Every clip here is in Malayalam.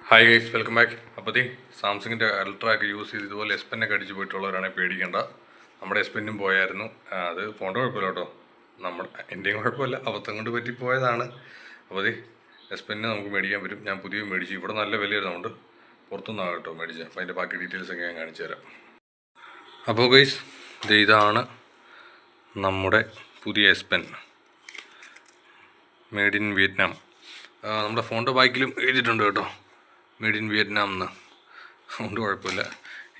Hi guys, welcome back. അപ്പോൾ സാംസങ്ങിൻ്റെ അൾട്ര ഒക്കെ യൂസ് ചെയ്ത് ഇതുപോലെ എസ് പെന്നൊക്കെ അടിച്ച് പോയിട്ടുള്ളവരാണെങ്കിൽ പേടിക്കേണ്ട. നമ്മുടെ എസ് പെന്നും പോയായിരുന്നു. അത് ഫോണിൻ്റെ കുഴപ്പമില്ല കേട്ടോ, എൻ്റെയും കുഴപ്പമില്ല, അബദ്ധം കൊണ്ട് പറ്റിപ്പോയതാണ്. അപ്പോൾ എസ് പെന്ന് നമുക്ക് മേടിക്കാൻ പറ്റും. ഞാൻ പുതിയ മേടിച്ചു. ഇവിടെ നല്ല വിലയായിരുന്നുണ്ട്, പുറത്തുനിന്നാണ് കേട്ടോ മേടിച്ചത്. അപ്പോൾ അതിൻ്റെ ബാക്കി ഡീറ്റെയിൽസൊക്കെ ഞാൻ കാണിച്ചു തരാം. അപ്പോൾ ഗൈസ്, ഇതാണ് നമ്മുടെ പുതിയ S pen, made in Vietnam. നമ്മുടെ ഫോണിൻ്റെ ബാക്കിലും എഴുതിയിട്ടുണ്ട് കേട്ടോ, മെയ്ഡ് ഇൻ വിയറ്റ്നാം എന്ന്. അതുകൊണ്ട് കുഴപ്പമില്ല.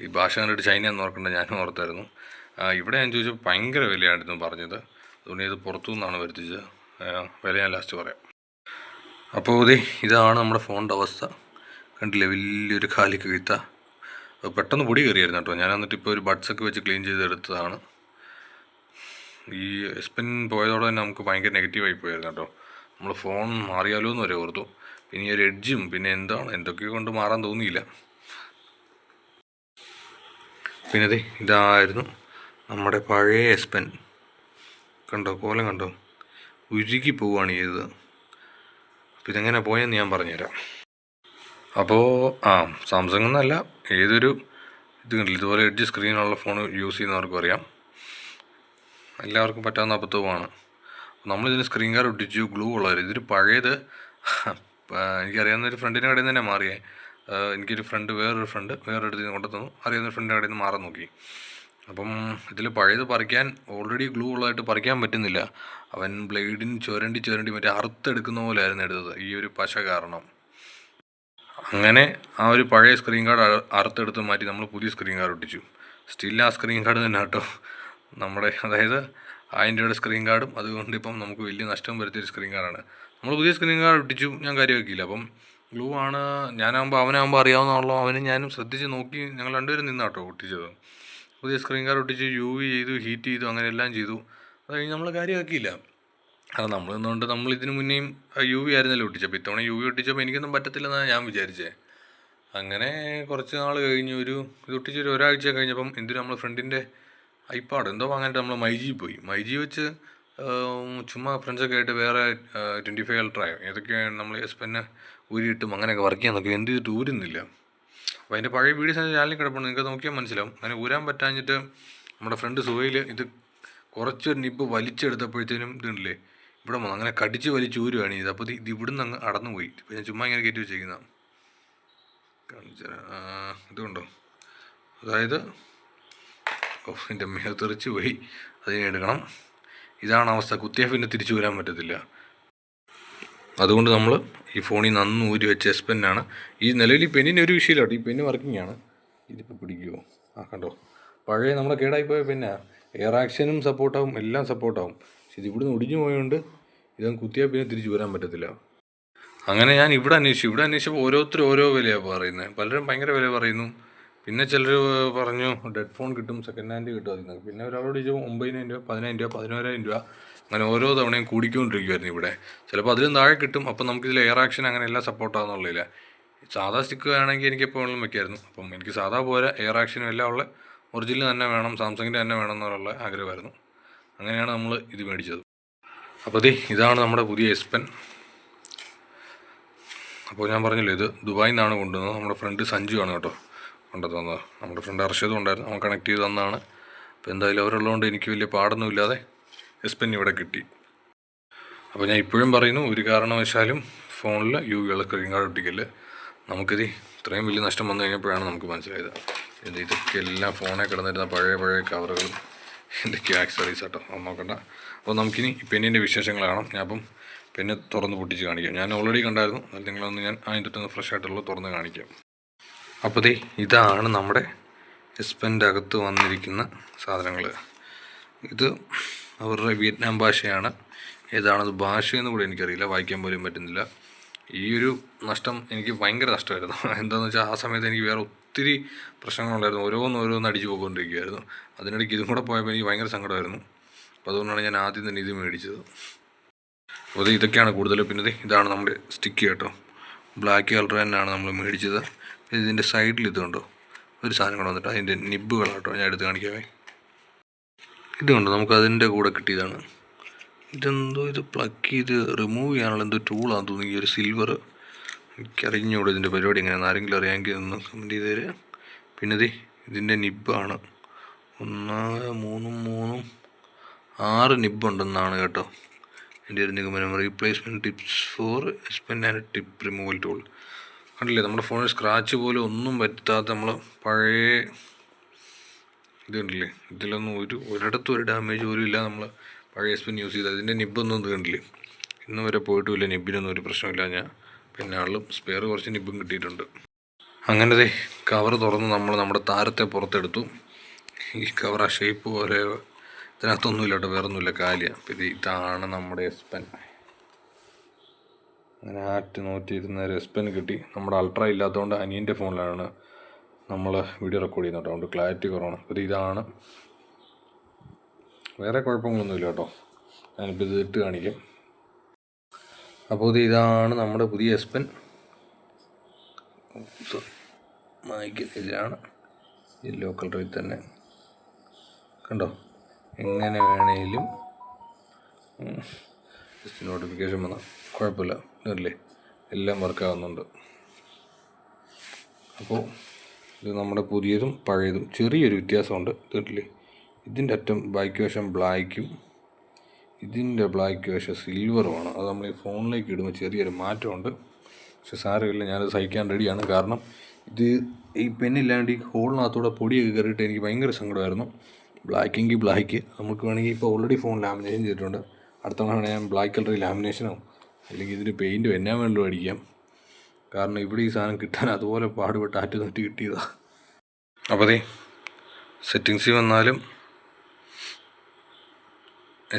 ഈ ഭാഷ കണ്ടിട്ട് ചൈന എന്ന് ഓർക്കേണ്ട ഞാനും ഓർത്തായിരുന്നു. ഇവിടെ ഞാൻ ചോദിച്ചപ്പോൾ ഭയങ്കര വിലയായിരുന്നു പറഞ്ഞത്. അതുകൊണ്ട് ഇത് പുറത്തു നിന്നാണ് വരുത്തിച്ചത്. വില ഞാൻ ലാസ്റ്റ് പറയാം. അപ്പോൾ ഇതാണ് നമ്മുടെ ഫോണിൻ്റെ അവസ്ഥ. കണ്ടില്ലേ, വലിയൊരു കാലി കഴുത്ത. പെട്ടെന്ന് പൊടി കയറിയായിരുന്നു കേട്ടോ. ഞാൻ എന്നിട്ട് ഇപ്പോൾ ഒരു ബഡ്സൊക്കെ വെച്ച് ക്ലീൻ ചെയ്തെടുത്തതാണ്. ഈ എസ് പെൻ പോയതോടെ തന്നെ നമുക്ക് ഭയങ്കര നെഗറ്റീവായി പോയായിരുന്നു കേട്ടോ. നമ്മൾ ഫോൺ മാറിയാലോ എന്ന് വരെ ഓർത്തു. പിന്നെ ഈ ഒരു എഡ്ജും പിന്നെ എന്തൊക്കെയോ കൊണ്ട് മാറാൻ തോന്നിയില്ല. പിന്നെ ഇതായിരുന്നു നമ്മുടെ പഴയ എസ് പെൻ. കണ്ടോ, കോലം കണ്ടോ, ഉരുകി പോവുകയാണ് ചെയ്തത്. അപ്പോൾ ഇതെങ്ങനെ പോയെന്ന് ഞാൻ പറഞ്ഞുതരാം. അപ്പോൾ സാംസങ് എന്നല്ല, ഏതൊരു ഇത് കണ്ടില്ല, ഇതുപോലെ എഡ്ജ് സ്ക്രീനുള്ള ഫോൺ യൂസ് ചെയ്യുന്നവർക്കും അറിയാം, എല്ലാവർക്കും പറ്റാവുന്ന അബദ്ധവുമാണ്. നമ്മളിതിന് സ്ക്രീൻ ഗാർഡ് ഒട്ടിച്ചു, ഗ്ലൂ ഉള്ളതായിരുന്നു. ഇതൊരു പഴയത് എനിക്കറിയാവുന്ന ഒരു ഫ്രണ്ടിൻ്റെ കടയിൽ നിന്ന് തന്നെ മാറിയേ. എനിക്കൊരു വേറൊരു ഫ്രണ്ട് വേറൊരിടത്ത് നിന്ന് കൊണ്ടു തന്നു. അറിയാവുന്ന ഫ്രണ്ടിൻ്റെ കടയിൽ നിന്ന് മാറാൻ നോക്കി. അപ്പം ഇതിൽ പഴയത് പറിക്കാൻ ഓൾറെഡി ഗ്ലൂ ഉള്ളതായിട്ട് പറിക്കാൻ പറ്റുന്നില്ല. അവൻ ബ്ലേഡിന് ചുരണ്ടി മറ്റേ അറുത്തെടുക്കുന്ന പോലെ ആയിരുന്നു എടുത്തത്, ഈ ഒരു പശ കാരണം. അങ്ങനെ ആ ഒരു പഴയ സ്ക്രീൻ ഗാർഡ് അറുത്തെടുത്ത് മാറ്റി നമ്മൾ പുതിയ സ്ക്രീൻ ഗാർഡ് ഒട്ടിച്ചു. സ്റ്റിൽ ആ സ്ക്രീൻ ഗാർഡ് തന്നെ കേട്ടോ നമ്മുടെ, അതായത് 1000 രൂപയുടെ സ്ക്രീൻ ഗാർഡും. അതുകൊണ്ട് ഇപ്പം നമുക്ക് വലിയ നഷ്ടം വരുത്തിയൊരു സ്ക്രീൻ ഗാർഡാണ്. നമ്മൾ പുതിയ സ്ക്രീൻ ഗാർഡ് ഒട്ടിച്ചു, ഞാൻ കാര്യമാക്കിയില്ല. അപ്പം ഗ്ലൂ ആണ്, അവനാകുമ്പോൾ അറിയാവുന്നതാണല്ലോ, ഞാനും ശ്രദ്ധിച്ച് നോക്കി. ഞങ്ങൾ രണ്ടുപേരും നിന്നാട്ടോ ഒട്ടിച്ചത്. പുതിയ സ്ക്രീൻ ഗാർഡ് ഒട്ടിച്ച് UV ചെയ്തു, ഹീറ്റ് ചെയ്തു, അങ്ങനെ എല്ലാം ചെയ്തു. അത് കഴിഞ്ഞ് നമ്മൾ കാര്യമാക്കിയില്ല. അത് നമ്മൾ നിന്നുകൊണ്ട് ഇതിന് മുന്നേയും UV ആയിരുന്നല്ലോ ഒട്ടിച്ചപ്പോൾ. ഇത്തവണ UV ഒട്ടിച്ചപ്പോൾ എനിക്കൊന്നും പറ്റത്തില്ലെന്നാണ് ഞാൻ വിചാരിച്ചത്. അങ്ങനെ കുറച്ച് നാൾ കഴിഞ്ഞ് ഇത് ഒട്ടിച്ചൊരു ഒരാഴ്ച കഴിഞ്ഞപ്പം നമ്മൾ ഫ്രണ്ടിൻ്റെ ഐപാഡ് എന്തോ വാങ്ങാനായിട്ട് നമ്മൾ മൈജി വെച്ച് ചുമ്മാ ഫ്രണ്ട്സൊക്കെ ആയിട്ട് വേറെ 25 അൾട്രയോ ഏതൊക്കെയാണ് നമ്മൾ എസ് പെന്ന് ഊരിയിട്ടും അങ്ങനെയൊക്കെ വർക്ക് ചെയ്യാൻ നോക്കി. എന്ത് ചെയ്തിട്ട് ഊരുന്നില്ല. അപ്പോൾ അതിൻ്റെ പഴയ വീഡിയോസ് ചാനലിൽ കിടപ്പുണ്ട്, നിങ്ങൾക്ക് നോക്കിയാൽ മനസ്സിലാവും. അങ്ങനെ ഊരാൻ പറ്റാഞ്ഞിട്ട് നമ്മുടെ ഫ്രണ്ട് സുഹൈൽ ഇത് കുറച്ചൊരു നിപ്പ് വലിച്ചെടുത്തപ്പോഴത്തേനും ഇതുണ്ടല്ലേ ഇവിടെ വന്നു, അങ്ങനെ കടിച്ച് വലിച്ച് ഊരുവാണ് ചെയ്തത്. അപ്പോൾ ഇത് ഇവിടുന്ന് അങ്ങ് അടന്നു പോയി. ഇപ്പോൾ ഞാൻ ചുമ്മാ ഇങ്ങനെ കയറ്റി വെച്ചേക്കുന്ന ഇതുകൊണ്ടോ, അതായത് എൻ്റെ മേൽ തെറിച്ച് പോയി, അതിനെ എടുക്കണം. ഇതാണ് അവസ്ഥ. കുത്തിയാൽ പിന്നെ തിരിച്ചു വരാൻ പറ്റത്തില്ല. അതുകൊണ്ട് നമ്മൾ ഈ ഫോണിൽ നിന്ന് ഊരി വെച്ച എസ് പെന്നാണ്. ഈ നിലവിൽ ഈ പെന്നിന് ഒരു വിഷയമില്ല, ഈ പെന്ന് വർക്കിംഗ് ആണ്. ഇതിപ്പോൾ പിടിക്കുമോ? കണ്ടോ, പഴയ നമ്മളെ കേടായിപ്പോയ പെന്നാ. എയർ ആക്ഷനും സപ്പോർട്ടാവും, എല്ലാം സപ്പോർട്ടാവും. പക്ഷെ ഇത് ഇവിടുന്ന് ഒടിഞ്ഞു പോയതുകൊണ്ട് ഇതൊന്നും കുത്തിയാൽ പിന്നെ തിരിച്ചു വരാൻ പറ്റത്തില്ല. അങ്ങനെ ഞാൻ ഇവിടെ അന്വേഷിച്ചപ്പോൾ ഓരോരുത്തരും ഓരോ വിലയാണ് പറയുന്നത്. പലരും ഭയങ്കര വില പറയുന്നു. പിന്നെ ചിലർ പറഞ്ഞു ഡെഡ് ഫോൺ കിട്ടും, സെക്കൻഡ് ഹാൻഡ് കിട്ടും അതിൽ നിന്ന്. പിന്നെ ഒരാളോട് ചോദിച്ചപ്പോൾ 9000 രൂപ, 10000 രൂപ, 11000 രൂപ, അങ്ങനെ ഓരോ തവണയും കൂടിക്കൊണ്ടിരിക്കുമായിരുന്നു ഇവിടെ. ചിലപ്പോൾ അതിലും താഴെ കിട്ടും. അപ്പം നമുക്കിതിൽ എയർ ആക്ഷൻ അങ്ങനെ എല്ലാം സപ്പോർട്ടാകുന്നുള്ളില്ല. സാധാ സ്റ്റിക്ക് വേണമെങ്കിൽ എനിക്ക് എപ്പോഴും വയ്ക്കായിരുന്നു. അപ്പം എനിക്ക് സാധാ പോലെ എയർ ആക്ഷനും എല്ലാം ഉള്ള ഒറിജിനൽ തന്നെ വേണം, സാംസങ്ങിൻ്റെ തന്നെ വേണം എന്നുള്ള ആഗ്രഹമായിരുന്നു. അങ്ങനെയാണ് നമ്മൾ ഇത് മേടിച്ചത്. അപ്പോൾ ഇതാണ് നമ്മുടെ പുതിയ എസ് പെൻ. അപ്പോൾ ഞാൻ പറഞ്ഞല്ലോ, ഇത് ദുബായിൽ നിന്നാണ് കൊണ്ടുവന്നത്. നമ്മുടെ ഫ്രണ്ട് സഞ്ജു ആണ് കേട്ടോ കൊണ്ടുതന്നത്. നമ്മുടെ ഫ്രണ്ട് അർഷദും ഉണ്ടായിരുന്നു, അവൻ കണക്ട് ചെയ്ത് തന്നതാണ്. അപ്പോൾ എന്തായാലും അവരുള്ളതുകൊണ്ട് എനിക്ക് വലിയ പാടൊന്നുമില്ലാതെ എസ് പെൻ ഇവിടെ കിട്ടി. അപ്പോൾ ഞാൻ ഇപ്പോഴും പറയുന്നു, ഒരു കാരണവശാലും ഫോണിൽ UV സ്ക്രീൻ ഗാർഡ് ഒട്ടിക്കല്. നമുക്കിത് ഇത്രയും വലിയ നഷ്ടം വന്നു കഴിഞ്ഞപ്പോഴാണ് നമുക്ക് മനസ്സിലായത്. ഇതൊക്കെ എല്ലാം ഫോണിൽ കിടന്നിരുന്ന പഴയ കവറുകളും എന്തൊക്കെയോ ആക്സറീസ് കേട്ടോ, അത് നോക്കണ്ട. അപ്പോൾ നമുക്കിനി പെന്നിൻ്റെ വിശേഷങ്ങൾ കാണാം. ഞാൻ അപ്പം പെന്ന് തുറന്ന് പൊട്ടിച്ച് കാണിക്കാം. ഞാൻ ഓൾറെഡി കണ്ടായിരുന്നു, അത് നിങ്ങളൊന്ന് ഞാൻ അതിൻ്റെ തൊട്ടൊന്ന് ഫ്രഷ് ആയിട്ടുള്ളത് തുറന്ന് കാണിക്കാം. അപ്പോൾ ഇതാണ് നമ്മുടെ എസ് പെൻ്റെ അകത്ത് വന്നിരിക്കുന്ന സാധനങ്ങൾ. ഇത് അവരുടെ വിയറ്റ്നാം ഭാഷയാണ്. ഏതാണത് ഭാഷയെന്ന് കൂടെ എനിക്കറിയില്ല, വായിക്കാൻ പോലും പറ്റുന്നില്ല. ഈ ഒരു നഷ്ടം എനിക്ക് ഭയങ്കര നഷ്ടമായിരുന്നു. എന്താണെന്ന് വെച്ചാൽ ആ സമയത്ത് എനിക്ക് വേറെ ഒത്തിരി പ്രശ്നങ്ങളുണ്ടായിരുന്നു. ഓരോന്ന് അടിച്ചു പോയിക്കൊണ്ടിരിക്കുകയായിരുന്നു. അതിനിടയ്ക്ക് ഇതും കൂടെ പോയപ്പോൾ എനിക്ക് ഭയങ്കര സങ്കടമായിരുന്നു. അപ്പോൾ അതുകൊണ്ടാണ് ഞാൻ ആദ്യം തന്നെ ഇത് മേടിച്ചത്. അപ്പോൾ ഇതൊക്കെയാണ് കൂടുതൽ. പിന്നെ ഇതാണ് നമ്മുടെ സ്റ്റിക്ക് കേട്ടോ, ബ്ലാക്ക് കളർ തന്നെയാണ് നമ്മൾ മേടിച്ചത്. ഇതിൻ്റെ സൈഡിൽ ഇതുണ്ടോ ഒരു സാധനം കൂടെ വന്നിട്ട്, അതിൻ്റെ നിബ്ബുകളാട്ടോ ഞാൻ എടുത്ത് കാണിക്കാമേ. ഇതുണ്ട്, നമുക്കതിൻ്റെ കൂടെ കിട്ടിയതാണ്. ഇതെന്തോ ഇത് പ്ലഗ് ചെയ്ത് റിമൂവ് ചെയ്യാനുള്ള എന്തോ ടൂളാണെന്ന് തോന്നുന്നു. ഈ ഒരു സിൽവർ എനിക്കറിഞ്ഞൂടെ ഇതിൻ്റെ പരിപാടി എങ്ങനെയാണ്. ആരെങ്കിലും അറിയാമെങ്കിൽ ഒന്ന് കമൻറ്റ് ചെയ്ത് തരിക. പിന്നെ ഇതിൻ്റെ നിബ്ബാണ് 1 3 6 നിബ്ബുണ്ടെന്നാണ് കേട്ടോ എൻ്റെ ഒരു നിഗമനം. Replacement tips four S Pen and tip removal tool. കണ്ടില്ലേ, നമ്മുടെ ഫോണിൽ സ്ക്രാച്ച് പോലും ഒന്നും പറ്റാത്ത നമ്മൾ പഴയ ഇത് കണ്ടില്ലേ, ഇതിലൊന്നും ഒരിടത്തും ഒരു ഡാമേജ് പോലും ഇല്ല. നമ്മൾ പഴയ S Pen യൂസ് ചെയ്ത് അതിൻ്റെ നിബ്ബൊന്നും ഇത് കണ്ടില്ലേ, ഇന്ന് വരെ പോയിട്ടുമില്ല. നിബിനൊന്നും ഒരു പ്രശ്നമില്ല. ഞാൻ പിന്നെ ആളും സ്പെയർ കുറച്ച് നിബും കിട്ടിയിട്ടുണ്ട്. അങ്ങനെ കവർ തുറന്ന് നമ്മൾ നമ്മുടെ താരത്തെ പുറത്തെടുത്തു. ഈ കവർ ആ ഷേപ്പ് പോലെ ഇതിനകത്തൊന്നുമില്ല കേട്ടോ, വേറെ ഒന്നുമില്ല, കാലിയാണ്. അപ്പോൾ ഇതാണ് നമ്മുടെ S Pen. അങ്ങനെ ആറ്റ് നോറ്റിയിരുന്ന ഒരു S Pen കിട്ടി. നമ്മുടെ അൾട്ര ഇല്ലാത്തതുകൊണ്ട് അനിയൻ്റെ ഫോണിലാണ് നമ്മൾ വീഡിയോ റെക്കോർഡ് ചെയ്യുന്നത് കേട്ടോ, അതുകൊണ്ട് ക്ലാരിറ്റി കുറവാണ്. അപ്പോൾ ഇതാണ്, വേറെ കുഴപ്പങ്ങളൊന്നുമില്ല കേട്ടോ. ഞാനിപ്പോൾ ഇത് ഇട്ട് കാണിക്കാം. അപ്പോൾ ഇതാണ് നമ്മുടെ പുതിയ S Pen. ഇതിലാണ് യെല്ലോ കളറിൽ തന്നെ, കണ്ടോ, എങ്ങനെ വേണേലും ജസ്റ്റ് നോട്ടിഫിക്കേഷൻ വന്നാൽ കുഴപ്പമില്ല, ഇതല്ലേ, എല്ലാം വർക്കാവുന്നുണ്ട്. അപ്പോൾ ഇത് നമ്മുടെ പുതിയതും പഴയതും ചെറിയൊരു വ്യത്യാസമുണ്ട്. ഇതില്ലേ, ഇതിൻ്റെ അറ്റം ബാക്ക് വശം ബ്ലാക്കും ഇതിൻ്റെ ബ്ലാക്ക് വശം സിൽവറുമാണ്. അത് നമ്മൾ ഈ ഫോണിലേക്ക് ഇടുമ്പോൾ ചെറിയൊരു മാറ്റമുണ്ട്. പക്ഷെ സാരമില്ല, ഞാനത് സഹിക്കാൻ റെഡിയാണ്. കാരണം ഇത് ഈ പെന്നില്ലാണ്ട് ഈ ഹോളിനകത്തൂടെ പൊടിയൊക്കെ കയറിയിട്ട് എനിക്ക് ഭയങ്കര സങ്കടമായിരുന്നു. ബ്ലാക്കെങ്കിൽ ബ്ലാക്ക്, നമുക്ക് വേണമെങ്കിൽ ഇപ്പോൾ ഓൾറെഡി ഫോൺ ലാമിനേഷൻ ചെയ്തിട്ടുണ്ട്. അടുത്ത തവണ ഞാൻ ബ്ലാക്ക് കളർ ലാമിനേഷനോ അല്ലെങ്കിൽ ഇതിന് പെയിൻറ്റോ എന്നാ വേണ്ടോ അടിക്കാം. കാരണം ഇവിടെ ഈ സാധനം കിട്ടാൻ അതുപോലെ പാടുപെട്ട് ആറ്റുനൊറ്റി കിട്ടിയതാണ്. അപ്പോൾ സെറ്റിങ്സിൽ വന്നാലും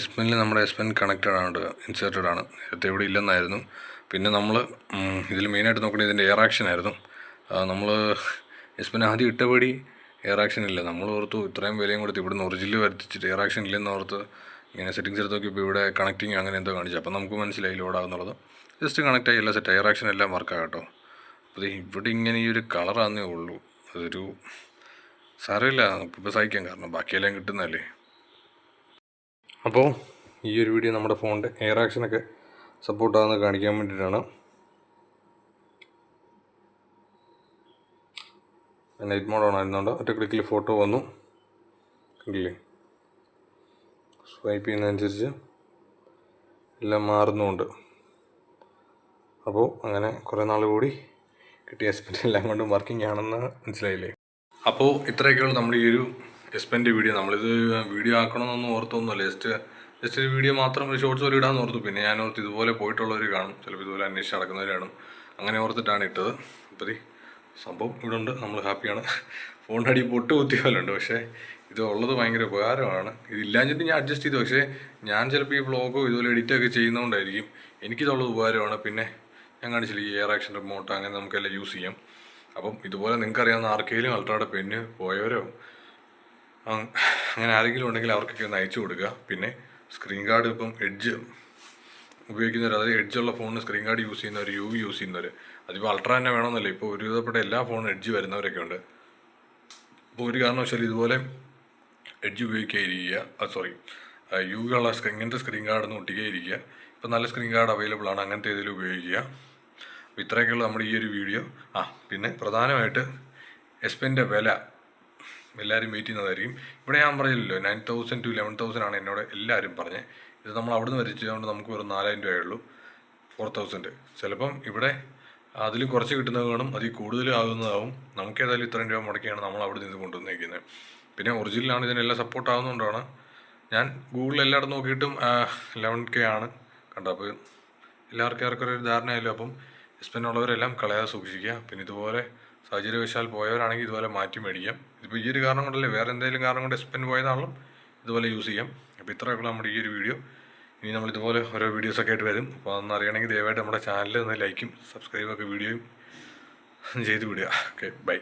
S Penൽ നമ്മുടെ S Pen കണക്റ്റഡ് ആണ്, ഇൻസേർട്ടഡ് ആണ്. നേരത്തെ ഇവിടെ ഇല്ലെന്നായിരുന്നു. പിന്നെ നമ്മൾ ഇതിൽ മെയിനായിട്ട് നോക്കേണ്ടത് ഇതിൻ്റെ എയർ ആക്ഷൻ ആയിരുന്നു. നമ്മൾ S Pen ആദ്യം ഇട്ടപടി എയർ ആക്ഷൻ ഇല്ല. നമ്മൾ ഓർത്തു ഇത്രയും വിലയും കൊടുത്ത് ഇവിടുന്ന് ഒറിജിനൽ വരുത്തിച്ചിട്ട് എയർ ആക്ഷൻ ഇല്ലെന്ന് ഓർത്ത് ഇങ്ങനെ സെറ്റിങ്സ് എടുത്ത് നോക്കിയപ്പോൾ ഇവിടെ കണക്റ്റിങ് അങ്ങനെ എന്തോ കാണിച്ചു. അപ്പോൾ നമുക്ക് മനസ്സിലായി ലോഡാകുന്നുള്ളത്. ജസ്റ്റ് കണക്റ്റായി എല്ലാം സെറ്റ്, എയർ ആക്ഷൻ എല്ലാം വർക്കാണ് കേട്ടോ. അപ്പോൾ ഇവിടെ ഇങ്ങനെ ഈ ഒരു കളറാന്നേ ഉള്ളൂ. അതൊരു സാരമില്ല, ഇപ്പോൾ സഹിക്കാം, കാരണം ബാക്കിയെല്ലാം കിട്ടുന്നതല്ലേ. അപ്പോൾ ഈ ഒരു വീഡിയോ നമ്മുടെ ഫോണിൻ്റെ എയർ ആക്ഷനൊക്കെ സപ്പോർട്ടാകുന്ന കാണിക്കാൻ വേണ്ടിയിട്ടാണ്. നൈറ്റ് മോഡ് ഓൺ ആയിരുന്നുണ്ട്. ഒറ്റ ക്ലിക്കിൽ ഫോട്ടോ വന്നു, കണ്ടില്ലേ, സ്വൈപ്പ് ചെയ്യുന്നതനുസരിച്ച് എല്ലാം മാറുന്നുമുണ്ട്. അപ്പോൾ അങ്ങനെ കുറേ നാൾ കൂടി കിട്ടിയ S Pen എല്ലാം കൊണ്ടും വർക്കിംഗ് ആണെന്ന് മനസ്സിലായില്ലേ. അപ്പോൾ ഇത്രയൊക്കെയുള്ളൂ നമ്മുടെ ഈ ഒരു S Penൻ്റെ വീഡിയോ. നമ്മളിത് വീഡിയോ ആക്കണമെന്നൊന്നും ഓർത്തൊന്നുമല്ല, ജസ്റ്റ് ഒരു വീഡിയോ മാത്രം, ഒരു ഷോർട്സ് പോലെ ഇടാമെന്ന് ഓർത്തു. പിന്നെ ഞാൻ ഓർത്ത് ഇതുപോലെ പോയിട്ടുള്ളവർ കാണും, ചിലപ്പോൾ ഇതുപോലെ അന്വേഷിച്ച് നടക്കുന്നവർ കാണും, അങ്ങനെ ഓർത്തിട്ടാണ് ഇട്ടത്. അപ്പോൾ സംഭവം ഇവിടെ ഉണ്ട്, നമ്മൾ ഹാപ്പിയാണ്. ഫോണിൻ്റെ അടി പൊട്ട് കുത്തിയാലുണ്ട്, പക്ഷേ ഇത് ഉള്ളത് ഭയങ്കര ഉപകാരമാണ്. ഇതില്ലാഞ്ഞിട്ട് ഞാൻ അഡ്ജസ്റ്റ് ചെയ്തു. പക്ഷേ ഞാൻ ചിലപ്പോൾ ഈ വ്ളോഗോ ഇതുപോലെ എഡിറ്റൊക്കെ ചെയ്യുന്നതുകൊണ്ടായിരിക്കും എനിക്കിതുള്ളത് ഉപകാരമാണ്. പിന്നെ ഞാൻ കാണിച്ചില്ല ഈ എയർ ആക്ഷൻ റിമോട്ട്, അങ്ങനെ നമുക്കെല്ലാം യൂസ് ചെയ്യാം. അപ്പം ഇതുപോലെ നിങ്ങൾക്കറിയാവുന്ന ആർക്കെങ്കിലും അൾട്രയുടെ പെന്ന് പോയവരോ അങ്ങനെ ആരെങ്കിലും ഉണ്ടെങ്കിൽ അവർക്കൊക്കെ ഒന്ന് അയച്ചു കൊടുക്കുക. പിന്നെ സ്ക്രീൻ ഗാർഡ് ഇപ്പം എഡ്ജ് ഉപയോഗിക്കുന്നവർ, അതായത് എഡ്ജുള്ള ഫോണിന് സ്ക്രീൻ ഗാർഡ് യൂസ് ചെയ്യുന്നവർ, UV യൂസ് ചെയ്യുന്നവർ, അതിപ്പോൾ അൾട്ര തന്നെ വേണമെന്നല്ല, ഇപ്പോൾ ഒരുവിധപ്പെട്ട എല്ലാ ഫോണും എഡ്ജ് വരുന്നവരൊക്കെ ഉണ്ട്. അപ്പോൾ ഒരു കാരണവശാലും ഇതുപോലെ എഡ്ജ് ഉപയോഗിക്കാതിരിക്കുക. UV ഉള്ള ഇങ്ങനത്തെ സ്ക്രീൻ ഗാർഡൊന്നും ഒട്ടിക്കാതിരിക്കുക. ഇപ്പം നല്ല സ്ക്രീൻ ഗാർഡ് അവൈലബിൾ ആണ്, അങ്ങനത്തെ ഇതിൽ ഉപയോഗിക്കുക. അപ്പോൾ ഇത്രയൊക്കെയുള്ള നമ്മുടെ ഈ ഒരു വീഡിയോ. പിന്നെ പ്രധാനമായിട്ട് S Penൻ്റെ വില എല്ലാവരും വെയിറ്റ് ചെയ്യുന്നതായിരിക്കും. ഇവിടെ ഞാൻ പറയില്ലല്ലോ 9,000 to 11,000 ആണ് എന്നോട് എല്ലാവരും പറഞ്ഞത്. ഇത് നമ്മൾ അവിടെ നിന്ന് വരച്ചതുകൊണ്ട് നമുക്ക് വെറും 4,000 രൂപയുള്ളൂ, 4,000. ചിലപ്പം ഇവിടെ അതിലും കുറച്ച് കിട്ടുന്നത് കാണും, അതിൽ കൂടുതലാകുന്നതാവും. നമുക്ക് ഏതായാലും ഇത്രയും രൂപ മുടക്കിയാണ് നമ്മൾ അവിടെ നിന്ന് കൊണ്ടുവന്നേക്കുന്നത്. പിന്നെ ഒറിജിനലാണ്, ഇതിനെല്ലാം സപ്പോർട്ട് ആകുന്നതുകൊണ്ടാണ്. ഞാൻ ഗൂഗിളിൽ എല്ലായിടത്തും നോക്കിയിട്ടും 11K ആണ് കണ്ടോ. അപ്പോൾ എല്ലാവർക്കും ആർക്കൊരു ധാരണയായാലും. അപ്പം S Pen ഉള്ളവരെല്ലാം കളയാതെ സൂക്ഷിക്കുക. പിന്നെ ഇതുപോലെ സാഹചര്യവശാൽ പോയവരാണെങ്കിൽ ഇതുപോലെ മാറ്റി മേടിക്കാം. ഇതിപ്പോൾ ഈ ഒരു കാരണം കൊണ്ടല്ലേ, വേറെ എന്തെങ്കിലും കാരണം കൊണ്ട് S Pen പോയതാണെങ്കിലും ഇതുപോലെ യൂസ് ചെയ്യാം. അപ്പോൾ ഇത്രയൊക്കെ നമ്മുടെ ഈ ഒരു വീഡിയോ. ഇനി നമ്മൾ ഇതുപോലെ ഓരോ വീഡിയോസൊക്കെ ആയിട്ട് വരും. അപ്പോൾ അതൊന്ന് അറിയണമെങ്കിൽ ദയവായിട്ട് നമ്മുടെ ചാനലിൽ ഒന്ന് ലൈക്കും സബ്സ്ക്രൈബൊക്കെ വീഡിയോയും ചെയ്ത് വിടുക. Okay, by.